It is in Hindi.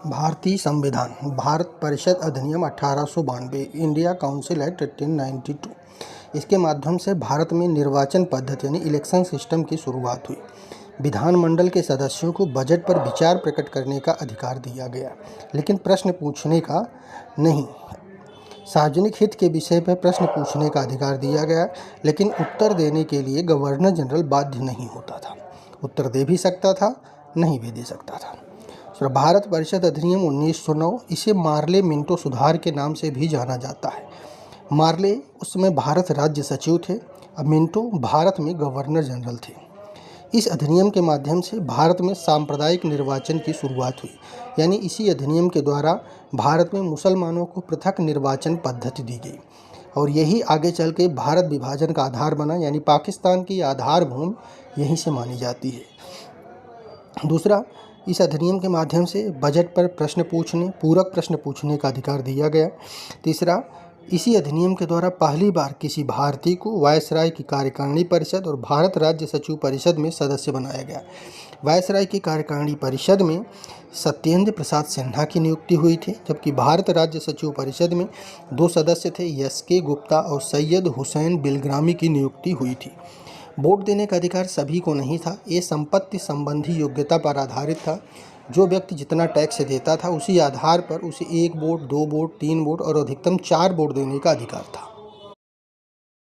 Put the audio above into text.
भारतीय संविधान भारत परिषद अधिनियम 1892 इंडिया काउंसिल एक्ट 1892। इसके माध्यम से भारत में निर्वाचन पद्धति यानी इलेक्शन सिस्टम की शुरुआत हुई। विधानमंडल के सदस्यों को बजट पर विचार प्रकट करने का अधिकार दिया गया, लेकिन प्रश्न पूछने का नहीं। सार्वजनिक हित के विषय पर प्रश्न पूछने का अधिकार दिया गया, लेकिन उत्तर देने के लिए गवर्नर जनरल बाध्य नहीं होता था। उत्तर दे भी सकता था, नहीं भी दे सकता था। भारत परिषद अधिनियम 1909, इसे मार्ले मिंटो सुधार के नाम से भी जाना जाता है। मार्ले उस समय भारत राज्य सचिव थे, अब मिंटो भारत में गवर्नर जनरल थे। इस अधिनियम के माध्यम से भारत में सांप्रदायिक निर्वाचन की शुरुआत हुई, यानी इसी अधिनियम के द्वारा भारत में मुसलमानों को पृथक निर्वाचन पद्धति दी गई और यही आगे चल के भारत विभाजन का आधार बना, यानी पाकिस्तान की आधारभूमि यहीं से मानी जाती है। दूसरा, इस अधिनियम के माध्यम से बजट पर प्रश्न पूछने, पूरक प्रश्न पूछने का अधिकार दिया गया। तीसरा, इसी अधिनियम के द्वारा पहली बार किसी भारतीय को वायसराय की कार्यकारिणी परिषद और भारत राज्य सचिव परिषद में सदस्य बनाया गया। वायसराय की कार्यकारिणी परिषद में सत्येंद्र प्रसाद सिन्हा की नियुक्ति हुई थी, जबकि भारत राज्य सचिव परिषद में 2 सदस्य थे, एस.के. गुप्ता और सैयद हुसैन बिलग्रामी की नियुक्ति हुई थी। वोट देने का अधिकार सभी को नहीं था, ये संपत्ति संबंधी योग्यता पर आधारित था। जो व्यक्ति जितना टैक्स देता था उसी आधार पर उसे 1 वोट, 2 वोट, 3 वोट और अधिकतम 4 वोट देने का अधिकार था।